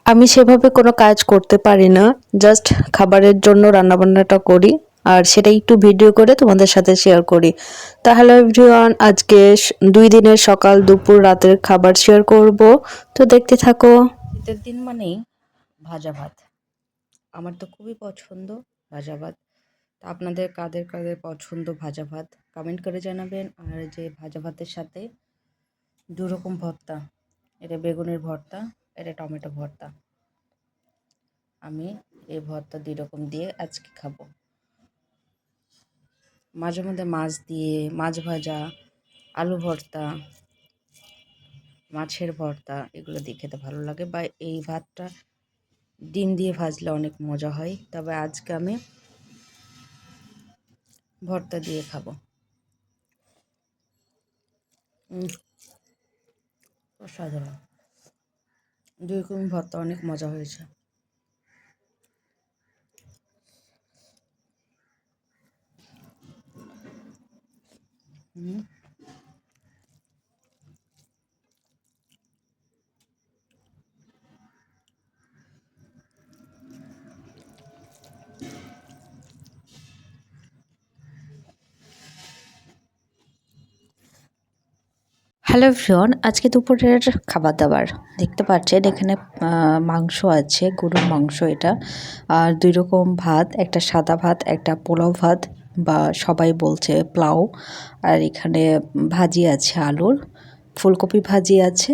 আমি সেভাবে কোনো কাজ করতে পারি না, জাস্ট খাবারের জন্য রান্নাবান্নাটা করি আর সেটা একটু ভিডিও করে তোমাদের সাথে শেয়ার করি। তাহলে এভরিওয়ান, আজকে 2 দিনের সকাল দুপুর রাতের খাবার শেয়ার করব, তো দেখতে থাকো। শীতের দিন মানেই ভাজা ভাত। আমার তো খুবই পছন্দ ভাজা ভাত। তা আপনাদের কাদের কাদের পছন্দ ভাজা ভাত কমেন্ট করে জানাবেন। আর যে ভাজা ভাতের সাথে দুরকম ভর্তা, এটা বেগুনের ভর্তা, এটা টমেটো ভর্তা। আমি এই ভর্তা 2 রকম দিয়ে আজকে খাবো। মাঝে মধ্যে মাছ দিয়ে মাছ ভাজা, আলু ভর্তা, মাছের ভর্তা এগুলো দিয়ে খেতে ভালো লাগে, বা এই ভাতটা ডিম দিয়ে ভাজলে অনেক মজা হয়। তবে আজকে আমি ভর্তা দিয়ে খাবো। অসাধারণ, 2 রকম ভর্তা অনেক মজা হয়েছে। হুম। হ্যালো এভরিওয়ান, আজকে দুপুরের খাবার দাবার দেখতে পাচ্ছেন এখানে মাংস আছে, গরুর মাংস এটা। আর 2 রকম ভাত, একটা সাদা ভাত, একটা পোলাও ভাত, বা সবাই বলছে পোলাও। আর এখানে ভাজি আছে, আলুর ফুলকপি ভাজি আছে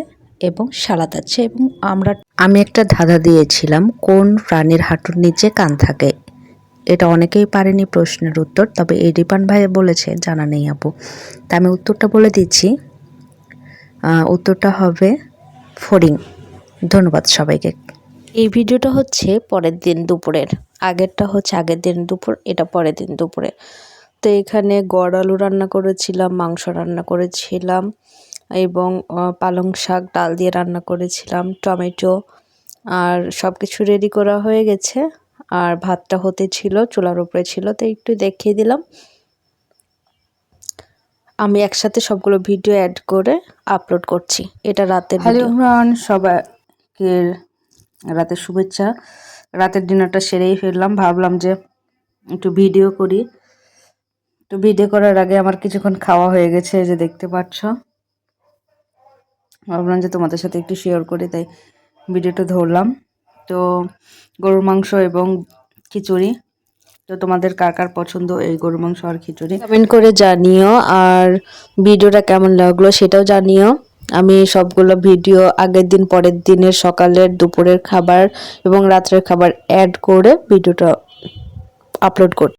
এবং সালাদ আছে। এবং আমি একটা ধাঁধা দিয়েছিলাম, কোন প্রাণীর হাঁটুর নিচে কান থাকে। এটা অনেকেই পারেনি প্রশ্নের উত্তর, তবে এই রিপান ভাই বলেছে জানা নেই আপু। তা আমি উত্তরটা বলে দিচ্ছি, উত্তরটা হবে ফড়িং। ধন্যবাদ সবাইকে। এই ভিডিওটা হচ্ছে পরের দিন দুপুরের, আগেরটা হচ্ছে আগের দিন দুপুর, এটা পরের দিন দুপুরে। তো এখানে গড় আলু রান্না করেছিলাম, মাংস রান্না করেছিলাম এবং পালং শাক ডাল দিয়ে রান্না করেছিলাম, টমেটো, আর সব কিছু রেডি করা হয়ে গেছে। আর ভাতটা হতে ছিল, চুলার উপরে ছিল, তো একটু দেখিয়ে দিলাম। আমি একসাথে সবগুলো ভিডিও অ্যাড করে আপলোড করছি। এটা রাতের হ্যালো ভিডিও। এভরিওয়ান, সবাইকে রাতের শুভেচ্ছা। রাতের ডিনারটা সেরেই ফেললাম, ভাবলাম যে একটু ভিডিও করি। তো ভিডিও করার আগে আমার কিছুক্ষণ খাওয়া হয়ে গেছে, যে দেখতে পাচ্ছ। ভাবলাম যে তোমাদের সাথে একটু শেয়ার করি, তাই ভিডিওটা ধরলাম। তো গরুর মাংস এবং খিচুড়ি। তো তোমাদের কার কার পছন্দ এই গরুর মাংস আর খিচুড়ি? কমেন্ট করে জানিও, আর ভিডিওটা কেমন লাগলো সেটাও জানিও। আমি সবগুলো ভিডিও আগের দিন, পরের দিনের, সকালের, দুপুরের খাবার এবং রাত্রের খাবার অ্যাড করে ভিডিওটা আপলোড করছি।